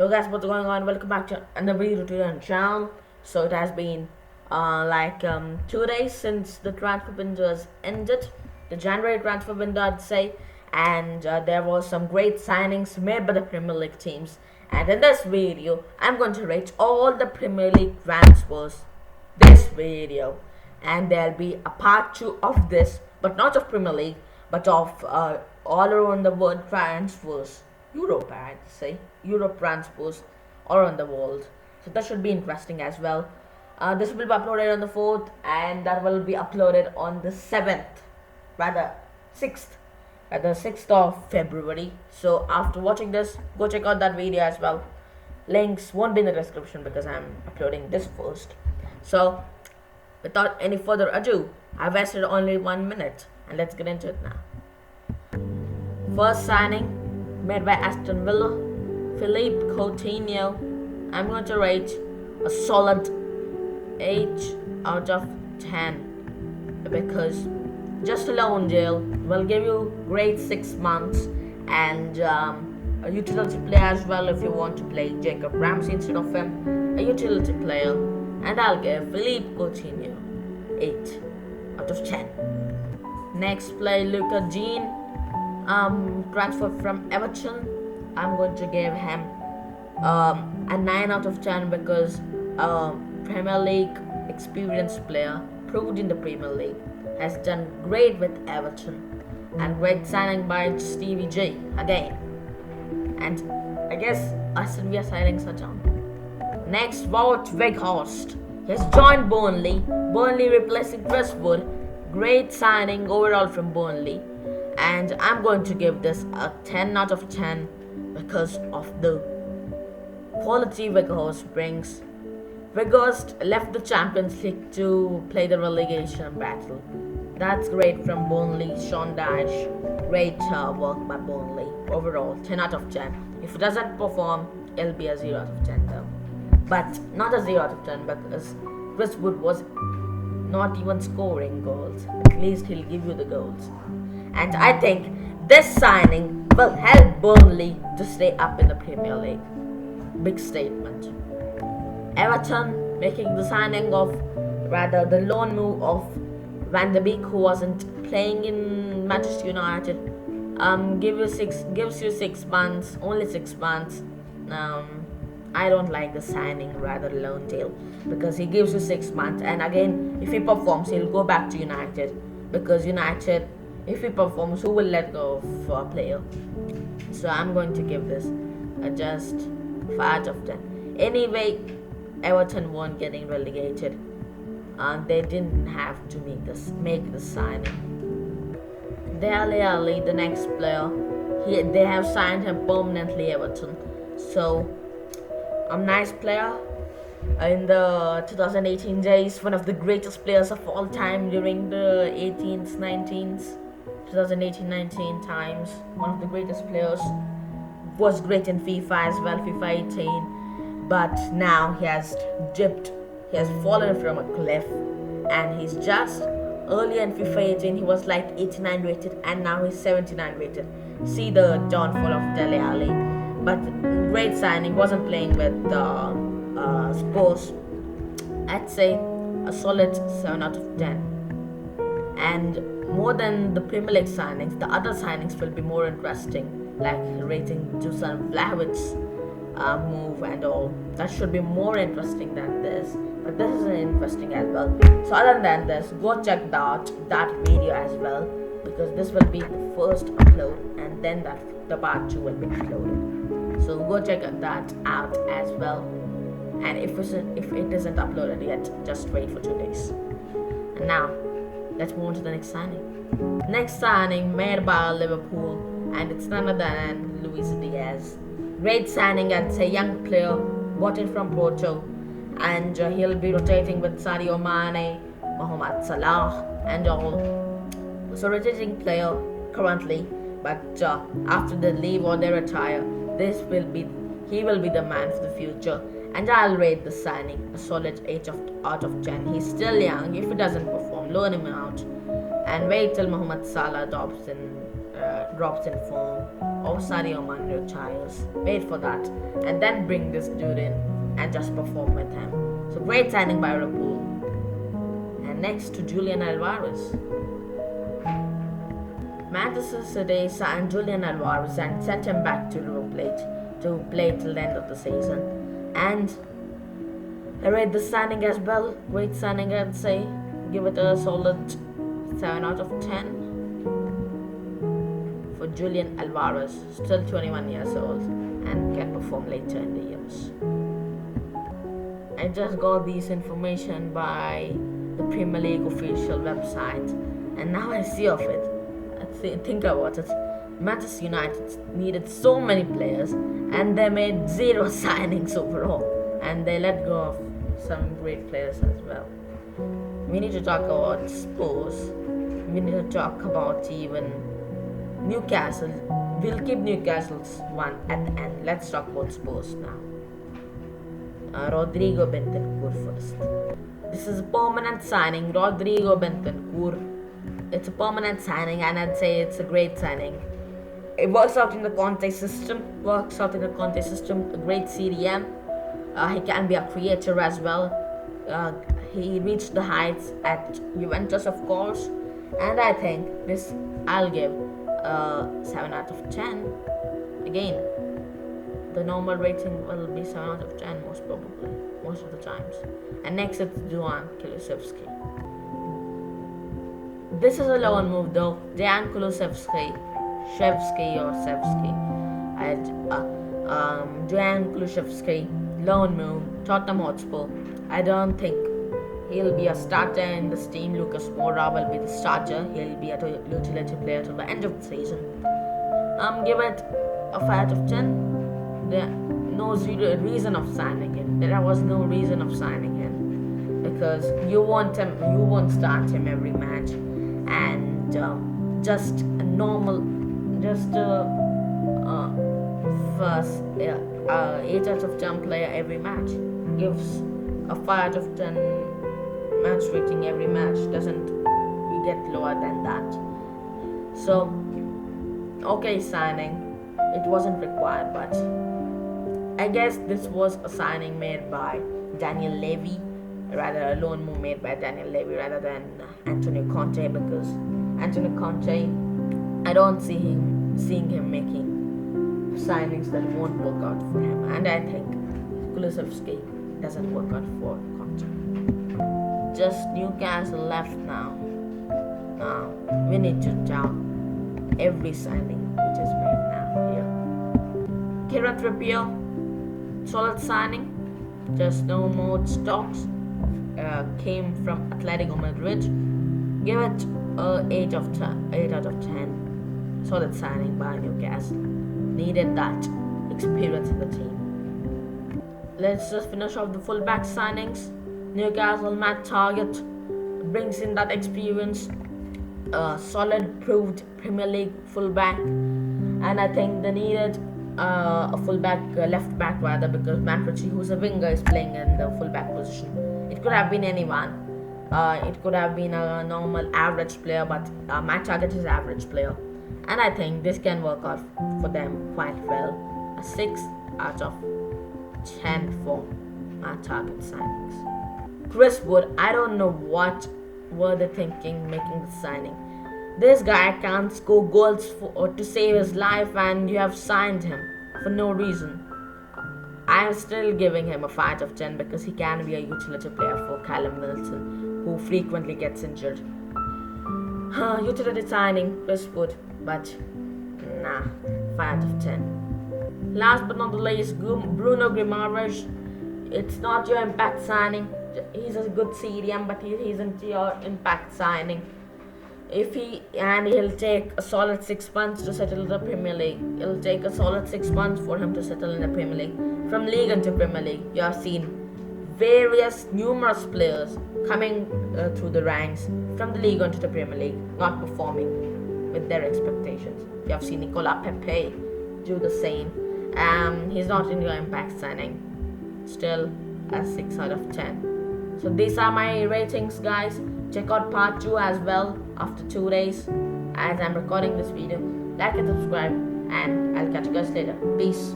Yo guys, what's going on? Welcome back to another video to the channel. So it has been 2 days since the transfer window has ended, the January transfer window I'd say, and there was some great signings made by the Premier League teams. And in this video, I'm going to rate all the Premier League transfers this video, and there'll be a part 2 of this, but not of Premier League, but of all around the world transfers. Europe, I'd say. Europe transfers all around the world. So that should be interesting as well. This will be uploaded on the 4th, and that will be uploaded on the 6th of February. So after watching this, go check out that video as well. Links won't be in the description because I'm uploading this first. So without any further ado, I've wasted only 1 minute, and let's get into it now. First signing made by Aston Villa, Philippe Coutinho. I'm going to rate a solid 8 out of 10 because just a loan deal will give you great 6 months and a utility player as well if you want to play Jacob Ramsey instead of him, a utility player, and I'll give Philippe Coutinho 8 out of 10. Next player, Luca Jean, transferred from Everton. I'm going to give him a 9 out of 10 because Premier League experienced player, proved in the Premier League, has done great with Everton, and great signing by Stevie J again. And I guess Aston Villa signings are done. Next, Wout Weghorst. He has joined Burnley replacing Chris Wood. Great signing overall from Burnley, and I'm going to give this a 10 out of 10 because of the quality Weghorst brings. Weghorst left the Champions League to play the relegation battle. That's great from Burnley. Sean Dyche, great work by Burnley. Overall, 10 out of 10. If it doesn't perform, it'll be a 0 out of 10 though. But not a 0 out of 10 because Chris Wood was not even scoring goals. At least he'll give you the goals. And I think this signing will help Burnley to stay up in the Premier League. Big statement. Everton making the signing of, rather the loan move of Van de Beek, who wasn't playing in Manchester United. Gives you 6 months, only 6 months. I don't like the signing, rather loan deal, because he gives you 6 months, and again, if he performs, he'll go back to United, because United, if he performs, who will let go of a player? So I'm going to give this a just 5 out of 10. Anyway, Everton weren't getting relegated, and they didn't have to make this signing. Dele Alli, the next player, they have signed him permanently, Everton. So a nice player in the 2018 days, one of the greatest players of all time during the 18th, 19th, 2018-19 times. One of the greatest players, was great in FIFA as well, FIFA 18. But now he has dipped, he has fallen from a cliff, and he's just, earlier in FIFA 18 he was like 89 rated, and now he's 79 rated. See the downfall of Dele Alli. But great signing, wasn't playing with Spurs. I'd say a solid 7 out of 10. And more than the Premier League signings, the other signings will be more interesting, like rating Dusan Vlahovic's move and all. That should be more interesting than this, but this is interesting as well. So other than this, go check that video as well, because this will be the first upload, and then the part 2 will be uploaded. So go check that out as well. And if it isn't uploaded yet, just wait for 2 days. And now, let's move on to the next signing. Next signing made by Liverpool, and it's none other than Luis Diaz. Great signing, I'd say, young player, bought in from Porto, and he'll be rotating with Sadio Mane, Mohamed Salah, and all. So rotating player currently, but after they leave or they retire, he will be the man for the future, and I'll rate the signing a solid 8 out of 10. He's still young. If he doesn't perform, loan him out and wait till Mohamed Salah drops in form. or Sadio Mane retires. Wait for that. And then bring this dude in and just perform with him. So great signing by Liverpool. And next to Julian Alvarez. Manchester City signed Julian Alvarez and sent him back to River Plate to play till the end of the season. And I rate the signing as well. Great signing, I'd say. Give it a solid 7 out of 10 for Julian Alvarez, still 21 years old and can perform later in the years. I just got this information by the Premier League official website, and now I see of it. Think about it. Manchester United needed so many players and they made 0 signings overall, and they let go of some great players as well. We need to talk about Spurs. We need to talk about even Newcastle. We'll keep Newcastle's one at the end. Let's talk about Spurs now. Rodrigo Bentancur first. This is a permanent signing. Rodrigo Bentancur. It's a permanent signing, and I'd say it's a great signing. It works out in the Conte system. A great CDM. He can be a creator as well. He reached the heights at Juventus, of course, and I think this I'll give 7 out of 10. Again, the normal rating will be 7 out of 10 most of the times. And next it's Duan Kulusevski. This is a loan move though. Dejan Kulusevski, Dejan Kulusevski, loan move, Tottenham Hotspur. I don't think he'll be a starter in this team. Lucas Moura will be the starter. He'll be a utility player till the end of the season. Give it a 5 out of 10. There no reason of signing him. There was no reason of signing him because you won't start him every match, and just a normal, first 8 out of 10 player every match gives a 5 out of 10 match rating every match. Doesn't you get lower than that? So okay, signing. It wasn't required, but I guess this was a signing made by Daniel Levy, rather a loan move made by Daniel Levy rather than Antonio Conte, because Antonio Conte, I don't seeing him making signings that won't work out for him, and I think Kulusevski doesn't work out for Conte. Just Newcastle left now. Now we need to talk every signing which is made now here. Kieran Trippier, solid signing. Just no more stocks. Came from Atletico Madrid. Give it 8 out of 10. Solid signing by Newcastle. Needed that experience in the team. Let's just finish off the fullback signings. Newcastle Matt Target brings in that experience. Solid, proved Premier League fullback, and I think they needed a fullback, left back rather, because Matt Ritchie, who's a winger, is playing in the fullback position. It could have been anyone. It could have been a normal average player, but Matt Target is average player, and I think this can work out for them quite well. A 6 out of 10 for Matt Target signings. Chris Wood, I don't know what were they thinking making the signing. This guy can't score goals to save his life, and you have signed him for no reason. I am still giving him a 5 out of 10 because he can be a utility player for Callum Wilson, who frequently gets injured. Utility signing, Chris Wood, but nah, 5 out of 10. Last but not the least, Bruno Grimaresh. It's not your impact signing. He's a good CDM, but he isn't your impact signing. He'll take a solid 6 months to settle in the Premier League. It'll take a solid 6 months for him to settle in the Premier League. From League into Premier League, you have seen numerous players coming through the ranks from the League into the Premier League, not performing with their expectations. You have seen Nicolas Pepe do the same. He's not in your impact signing. Still a 6 out of 10. So these are my ratings, guys. Check out part 2 as well after 2 days as I'm recording this video. Like and subscribe, and I'll catch you guys later. Peace.